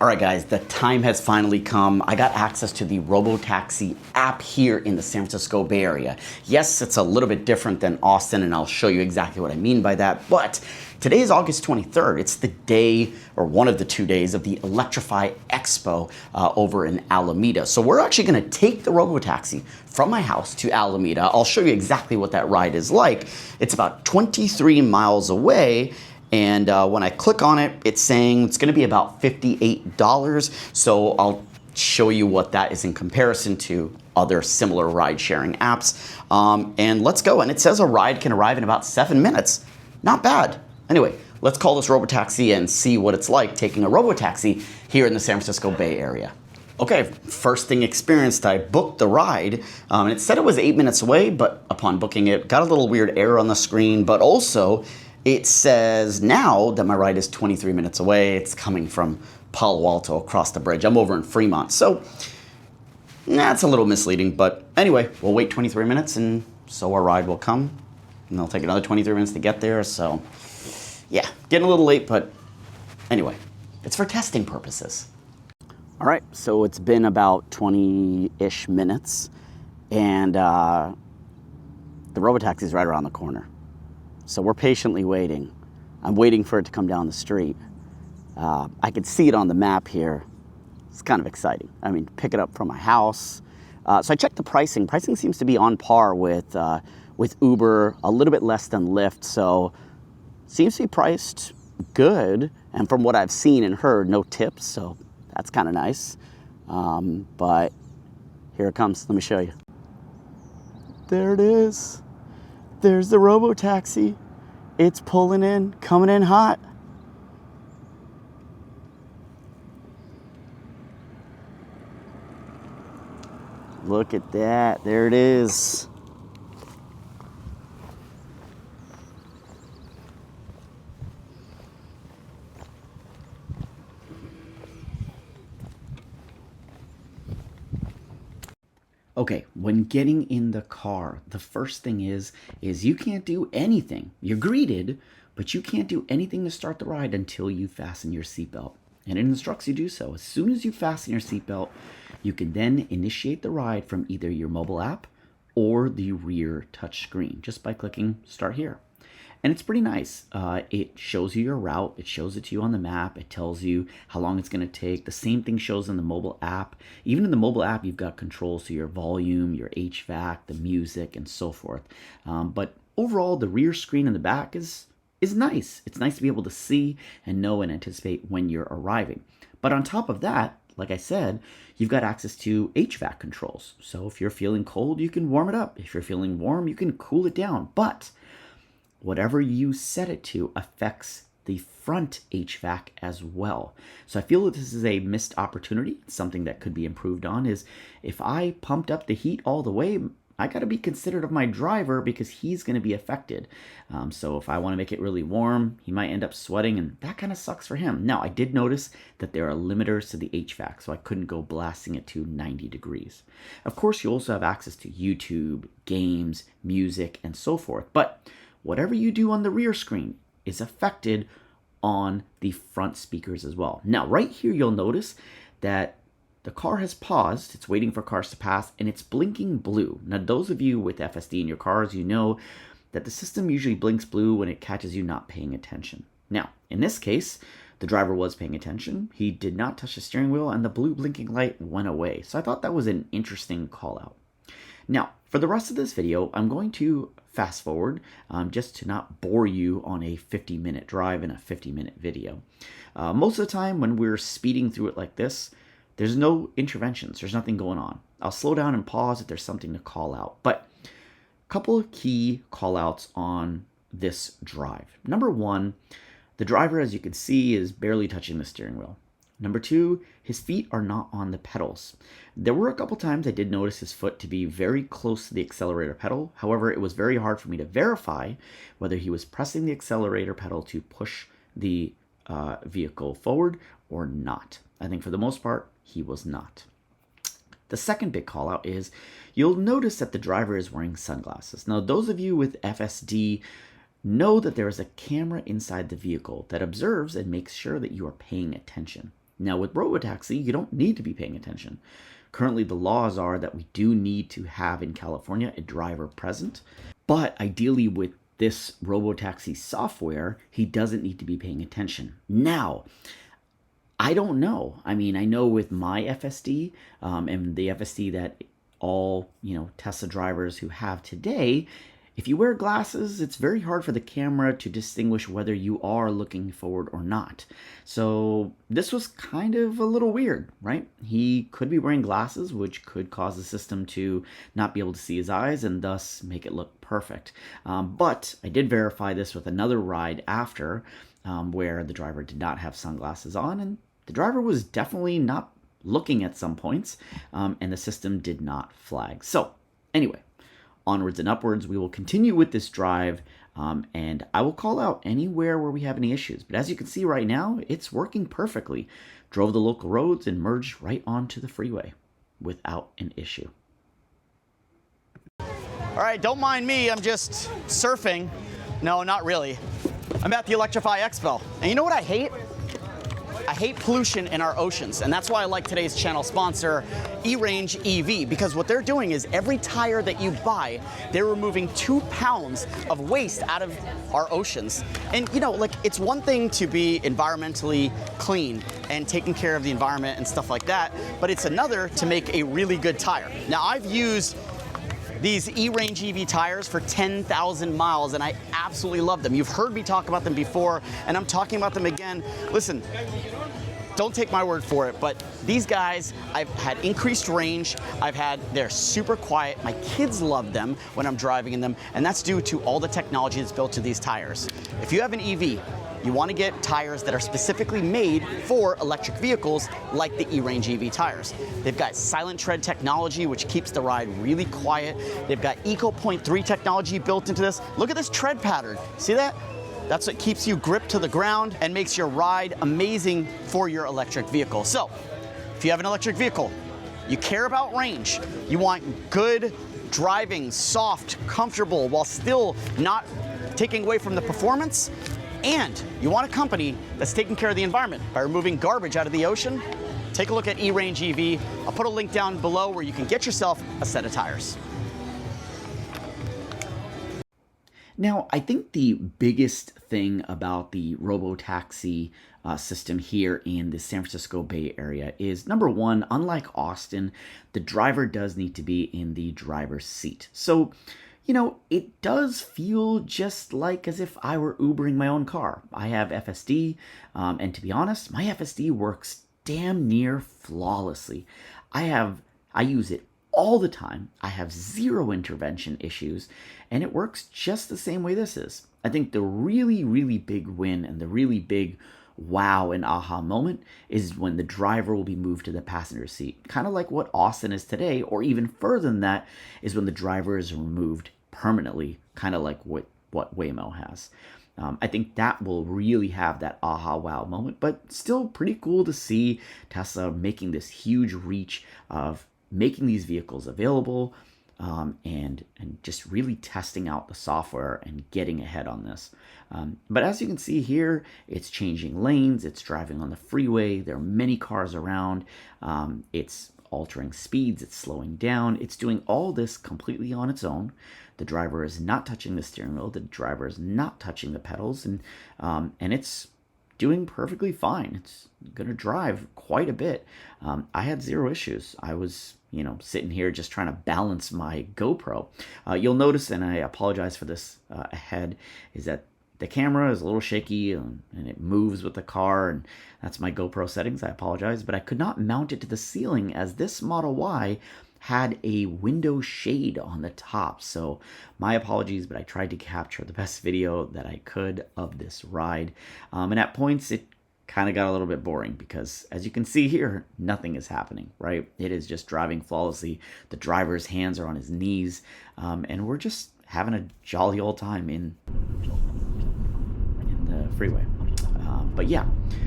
All right, guys, the time has finally come. I got access to the Robotaxi app here in the San Francisco Bay Area. Yes, it's a little bit different than Austin, and I'll show you exactly what I mean by that. But today is August 23rd. It's the day, or one of the 2 days, of the Electrify Expo over in Alameda. So we're actually going to take the Robotaxi from my house to Alameda. I'll show you exactly what that ride is like. It's about 23 miles away. And when I click on it, it's saying it's going to be about $58. So I'll show you what that is in comparison to other similar ride-sharing apps. And let's go. And it says a ride can arrive in about 7 minutes. Not bad. Anyway, let's call this Robotaxi and see what it's like taking a Robotaxi here in the San Francisco Bay Area. Okay, first thing experienced, I booked the ride, and it said it was 8 minutes away, but upon booking it, got a little weird error on the screen, but also it says now that my ride is 23 minutes away. It's coming from Palo Alto across the bridge. I'm over in Fremont, so that's a little misleading, but anyway, we'll wait 23 minutes and so our ride will come, and it'll take another 23 minutes to get there, so yeah, getting a little late, but anyway, it's for testing purposes. All right, so it's been about 20-ish minutes, and the Robotaxi is right around the corner. So we're patiently waiting. I'm waiting for it to come down the street. I can see it on the map here. It's kind of exciting. I mean, pick it up from my house. So I checked the pricing. Pricing seems to be on par with Uber, a little bit less than Lyft. So seems to be priced good. And from what I've seen and heard, no tips. So that's kind of nice. But here it comes. Let me show you. There it is. There's the Robotaxi. It's pulling in, coming in hot. Look at that. There it is. Okay, when getting in the car, the first thing is you can't do anything. You're greeted, but you can't do anything to start the ride until you fasten your seatbelt. And it instructs you to do so. As soon as you fasten your seatbelt, you can then initiate the ride from either your mobile app or the rear touch screen just by clicking Start Here. And it's pretty nice. It shows you your route. It shows it to you on the map. It tells you how long it's going to take. The same thing shows in the mobile app. Even in the mobile app, you've got controls to your volume, your HVAC, the music, and so forth. But overall, the rear screen in the back is nice. It's nice to be able to see and know and anticipate when you're arriving. But on top of that, like I said, you've got access to HVAC controls. So if you're feeling cold, you can warm it up. If you're feeling warm, you can cool it down. But whatever you set it to affects the front HVAC as well. So I feel that this is a missed opportunity. Something that could be improved on is if I pumped up the heat all the way, I got to be considerate of my driver because he's going to be affected. So if I want to make it really warm, he might end up sweating, and that kind of sucks for him. Now, I did notice that there are limiters to the HVAC, so I couldn't go blasting it to 90 degrees. Of course, you also have access to YouTube, games, music, and so forth. But whatever you do on the rear screen is affected on the front speakers as well. Now, right here, you'll notice that the car has paused. It's waiting for cars to pass, and it's blinking blue. Now, those of you with FSD in your cars, you know that the system usually blinks blue when it catches you not paying attention. Now, in this case, the driver was paying attention. He did not touch the steering wheel, and the blue blinking light went away. So I thought that was an interesting call out. Now, for the rest of this video, I'm going to fast forward just to not bore you on a 50-minute drive in a 50-minute video. Most of the time when we're speeding through it like this, there's no interventions. There's nothing going on. I'll slow down and pause if there's something to call out. But a couple of key call outs on this drive. Number one, the driver, as you can see, is barely touching the steering wheel. Number two, his feet are not on the pedals. There were a couple times I did notice his foot to be very close to the accelerator pedal. However, it was very hard for me to verify whether he was pressing the accelerator pedal to push the vehicle forward or not. I think for the most part, he was not. The second big call out is you'll notice that the driver is wearing sunglasses. Now, those of you with FSD know that there is a camera inside the vehicle that observes and makes sure that you are paying attention. Now with Robotaxi, you don't need to be paying attention. Currently, the laws are that we do need to have in California a driver present, but ideally with this Robotaxi software, he doesn't need to be paying attention. Now, I don't know. I mean, I know with my FSD and the FSD that all, Tesla drivers who have today, if you wear glasses, it's very hard for the camera to distinguish whether you are looking forward or not. So this was kind of a little weird, right? He could be wearing glasses, which could cause the system to not be able to see his eyes and thus make it look perfect. But I did verify this with another ride after where the driver did not have sunglasses on, and the driver was definitely not looking at some points, and the system did not flag. So anyway, onwards and upwards, we will continue with this drive, and I will call out anywhere where we have any issues. But as you can see right now, it's working perfectly. Drove the local roads and merged right onto the freeway without an issue. All right, don't mind me, I'm just surfing. No, not really. I'm at the Electrify Expo, and you know what I hate? I hate pollution in our oceans, and that's why I like today's channel sponsor, eRange EV, because what they're doing is every tire that you buy, they're removing 2 pounds of waste out of our oceans. And it's one thing to be environmentally clean and taking care of the environment and stuff like that, but it's another to make a really good tire. Now, I've used these eRange EV tires for 10,000 miles, and I absolutely love them. You've heard me talk about them before, and I'm talking about them again. Listen, don't take my word for it, but these guys, I've had increased range. They're super quiet. My kids love them when I'm driving in them, and that's due to all the technology that's built to these tires. If you have an EV, you want to get tires that are specifically made for electric vehicles like the eRange EV tires. They've got silent tread technology, which keeps the ride really quiet. They've got Eco Point 3 technology built into this. Look at this tread pattern. See that? That's what keeps you gripped to the ground and makes your ride amazing for your electric vehicle. So, if you have an electric vehicle, you care about range, you want good driving, soft, comfortable, while still not taking away from the performance, and you want a company that's taking care of the environment by removing garbage out of the ocean, take a look at eRange EV. I'll put a link down below where you can get yourself a set of tires. Now, I think the biggest thing about the Robotaxi system here in the San Francisco Bay Area is, number one, unlike Austin, the driver does need to be in the driver's seat. So, it does feel just like as if I were Ubering my own car. I have FSD, and to be honest, my FSD works damn near flawlessly. I use it all the time. I have zero intervention issues, and it works just the same way this is. I think the really, really big win and the really big wow and aha moment is when the driver will be moved to the passenger seat. Kind of like what Austin is today, or even further than that is when the driver is removed permanently, kind of like what Waymo has. I think that will really have that aha wow moment, but still pretty cool to see Tesla making this huge reach of making these vehicles available, and just really testing out the software and getting ahead on this. But as you can see here, it's changing lanes, it's driving on the freeway, there are many cars around, it's altering speeds, it's slowing down, it's doing all this completely on its own. The driver is not touching the steering wheel, the driver is not touching the pedals, and it's doing perfectly fine. It's going to drive quite a bit. I had zero issues. I was, sitting here just trying to balance my GoPro. You'll notice, and I apologize for this ahead, is that the camera is a little shaky and it moves with the car, and that's my GoPro settings. I apologize, but I could not mount it to the ceiling as this Model Y had a window shade on the top. So my apologies, but I tried to capture the best video that I could of this ride. And at points, it kind of got a little bit boring because, as you can see here, nothing is happening, right? It is just driving flawlessly. The driver's hands are on his knees, and we're just having a jolly old time in the freeway. But yeah,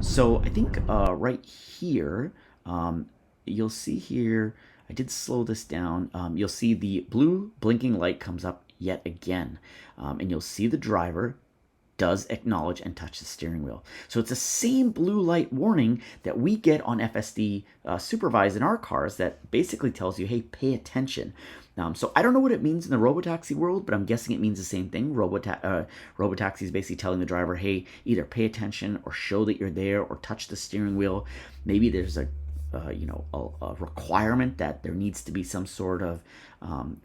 so I think right here, you'll see here, I did slow this down. You'll see the blue blinking light comes up yet again, and you'll see the driver does acknowledge and touch the steering wheel. So it's the same blue light warning that we get on FSD supervised in our cars that basically tells you, hey, pay attention. So I don't know what it means in the Robotaxi world, but I'm guessing it means the same thing. Robotaxi is basically telling the driver, hey, either pay attention or show that you're there or touch the steering wheel. Maybe there's a requirement that there needs to be some sort of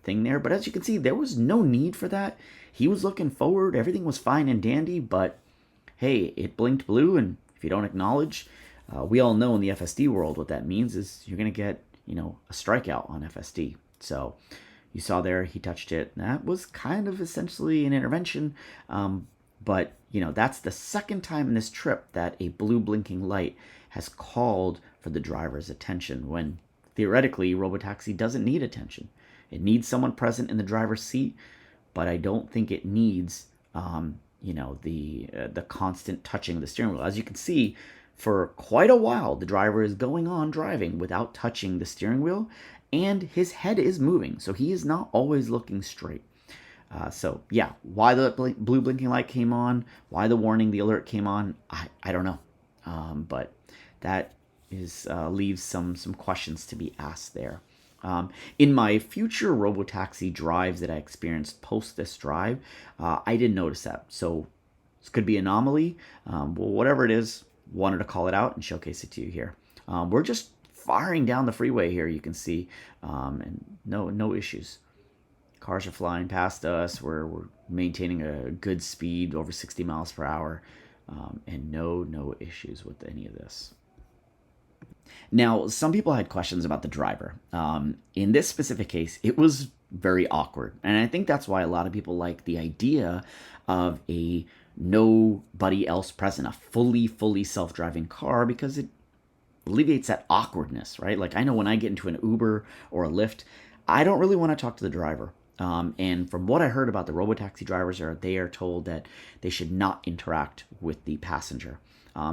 thing there. But as you can see, there was no need for that. He was looking forward. Everything was fine and dandy, but hey, it blinked blue, and if you don't acknowledge, we all know in the FSD world what that means is you're going to get, a strikeout on FSD. So you saw there, he touched it. That was kind of essentially an intervention, but that's the second time in this trip that a blue blinking light has called for the driver's attention when theoretically Robotaxi doesn't need attention. It needs someone present in the driver's seat, but I don't think it needs the constant touching of the steering wheel. As you can see, for quite a while the driver is going on driving without touching the steering wheel, and his head is moving, so he is not always looking straight. So yeah, why the blue blinking light came on, why the warning, the alert came on, I don't know. But that is leaves some questions to be asked there. In my future Robotaxi drives that I experienced post this drive, I didn't notice that. So this could be an anomaly. Well, whatever it is, wanted to call it out and showcase it to you here. We're just firing down the freeway here, you can see, and no issues. Cars are flying past us. We're maintaining a good speed, over 60 miles per hour, and no issues with any of this. Now, some people had questions about the driver. In this specific case, it was very awkward. And I think that's why a lot of people like the idea of a nobody else present, a fully self-driving car, because it alleviates that awkwardness, right? Like, I know when I get into an Uber or a Lyft, I don't really want to talk to the driver. And from what I heard about the Robotaxi drivers, they are told that they should not interact with the passenger.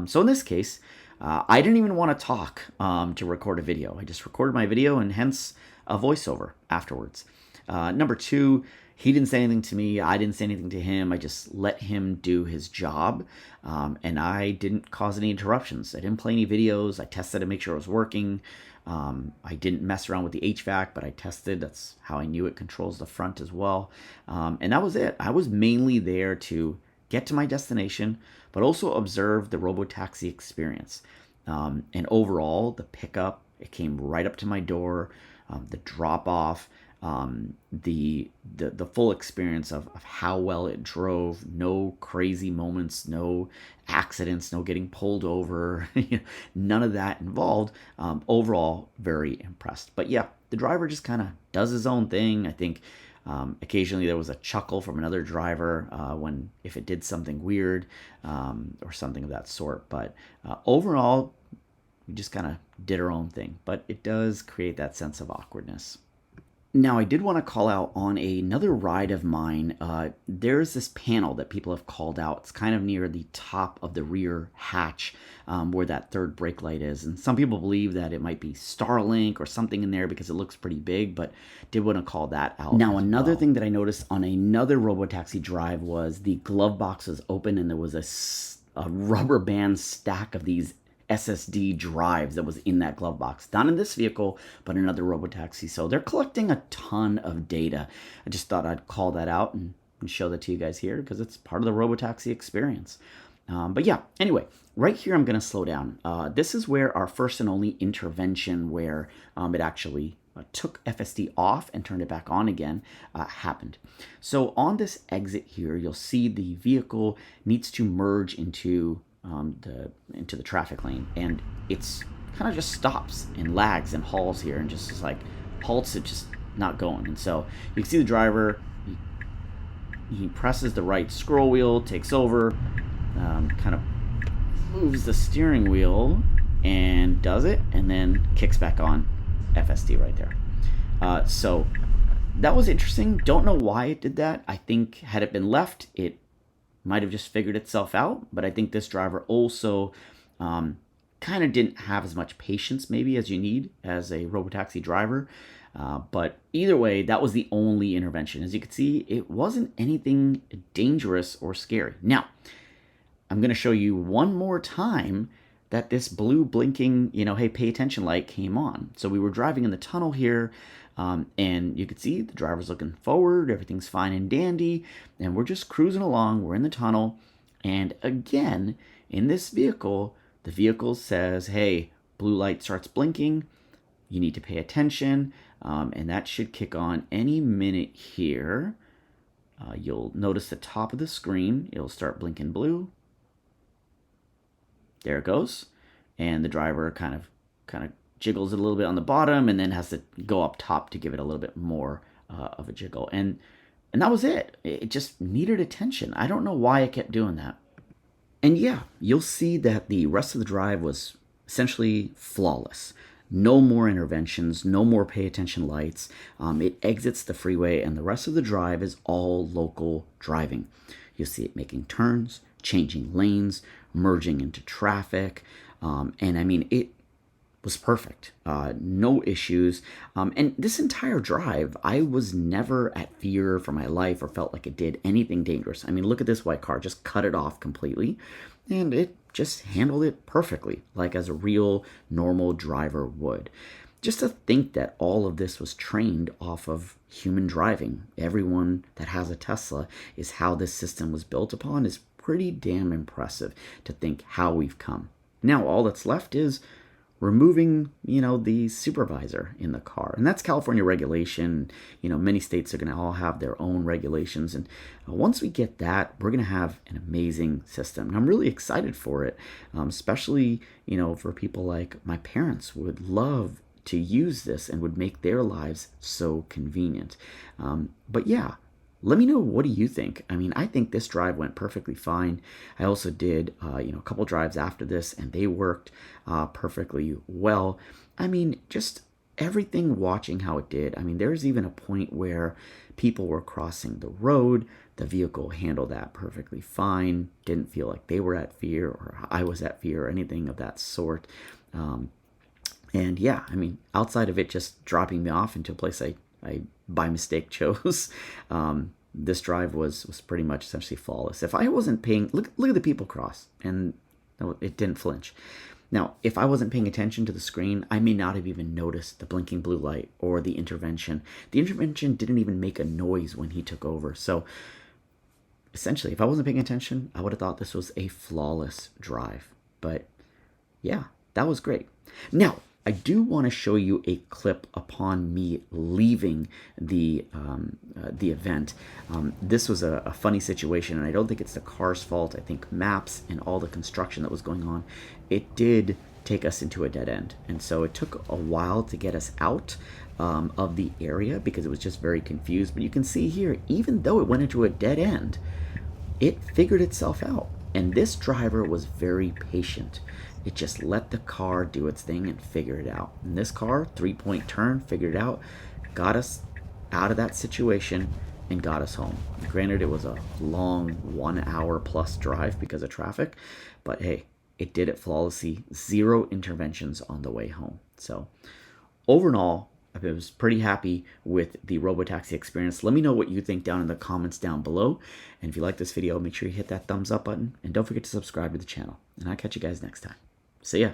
So in this case, I didn't even want to talk to record a video. I just recorded my video and hence a voiceover afterwards. Number two, he didn't say anything to me. I didn't say anything to him. I just let him do his job. And I didn't cause any interruptions. I didn't play any videos. I tested to make sure it was working. I didn't mess around with the HVAC, but I tested. That's how I knew it controls the front as well. And that was it. I was mainly there to get to my destination, but also observe the Robotaxi experience. And overall, the pickup, it came right up to my door. The drop off, the full experience of how well it drove, no crazy moments, no accidents, no getting pulled over, none of that involved. Overall, very impressed. But yeah, the driver just kind of does his own thing. I think occasionally there was a chuckle from another driver if it did something weird or something of that sort. But overall, we just kind of did our own thing. But it does create that sense of awkwardness. Now, I did want to call out on another ride of mine. There's this panel that people have called out. It's kind of near the top of the rear hatch where that third brake light is. And some people believe that it might be Starlink or something in there because it looks pretty big, but did want to call that out. Now, another thing that I noticed on another Robotaxi drive was the glove box was open and there was a rubber band stack of these SSD drives that was in that glove box. Not in this vehicle, but another Robotaxi. So they're collecting a ton of data. I just thought I'd call that out and show that to you guys here because it's part of the Robotaxi experience. But yeah, anyway, right here I'm going to slow down. This is where our first and only intervention where it actually took FSD off and turned it back on again happened. So on this exit here, you'll see the vehicle needs to merge into the traffic lane, and it's kind of just stops and lags and halts here and just is like halts it, just not going. And so you can see the driver, he presses the right scroll wheel, takes over, kind of moves the steering wheel and does it, and then kicks back on FSD right there. So that was interesting. Don't know why it did that. I think had it been left, it might have just figured itself out, but I think this driver also kind of didn't have as much patience maybe as you need as a Robotaxi driver. But either way, that was the only intervention. As you can see, it wasn't anything dangerous or scary. Now, I'm going to show you one more time that this blue blinking, hey, pay attention light came on. So we were driving in the tunnel here, and you could see the driver's looking forward, everything's fine and dandy, and we're just cruising along, we're in the tunnel, and again, in this vehicle, the vehicle says, hey, blue light starts blinking, you need to pay attention, and that should kick on any minute here. You'll notice the top of the screen, it'll start blinking blue. There it goes, and the driver kind of jiggles it a little bit on the bottom, and then has to go up top to give it a little bit more of a jiggle. And that was it. It just needed attention. I don't know why it kept doing that. And yeah, you'll see that the rest of the drive was essentially flawless. No more interventions, no more pay attention lights. It exits the freeway, and the rest of the drive is all local driving. You'll see it making turns, changing lanes, merging into traffic, and I mean, it was perfect. No issues. And this entire drive, I was never at fear for my life or felt like it did anything dangerous. I mean, look at this white car, just cut it off completely, and it just handled it perfectly, like as a real normal driver would. Just to think that all of this was trained off of human driving, everyone that has a Tesla, is how this system was built upon, is pretty damn impressive to think how we've come. Now all that's left is removing, the supervisor in the car. And that's California regulation. Many states are going to all have their own regulations. And once we get that, we're going to have an amazing system. And I'm really excited for it, especially, for people like my parents would love to use this and would make their lives so convenient. But yeah, let me know, what do you think? I mean, I think this drive went perfectly fine. I also did, a couple drives after this, and they worked perfectly well. I mean, just everything watching how it did. I mean, there's even a point where people were crossing the road. The vehicle handled that perfectly fine. Didn't feel like they were at fear or I was at fear or anything of that sort. And yeah, I mean, outside of it just dropping me off into a place I by mistake chose, this drive was pretty much essentially flawless. If I wasn't paying, look at the people cross, and it didn't flinch. Now, if I wasn't paying attention to the screen, I may not have even noticed the blinking blue light or the intervention. The intervention didn't even make a noise when he took over. So essentially, if I wasn't paying attention, I would have thought this was a flawless drive. But yeah, that was great. Now, I do want to show you a clip upon me leaving the event. This was a funny situation, and I don't think it's the car's fault. I think maps and all the construction that was going on, it did take us into a dead end. And so it took a while to get us out of the area because it was just very confused. But you can see here, even though it went into a dead end, it figured itself out. And this driver was very patient. It just let the car do its thing and figure it out. And this car, 3-point turn, figured it out, got us out of that situation and got us home. Granted, it was a long 1 hour plus drive because of traffic, but hey, it did it flawlessly. 0 interventions on the way home. So overall, I was pretty happy with the Robotaxi experience. Let me know what you think down in the comments down below. And if you like this video, make sure you hit that thumbs up button. And don't forget to subscribe to the channel. And I'll catch you guys next time. See ya.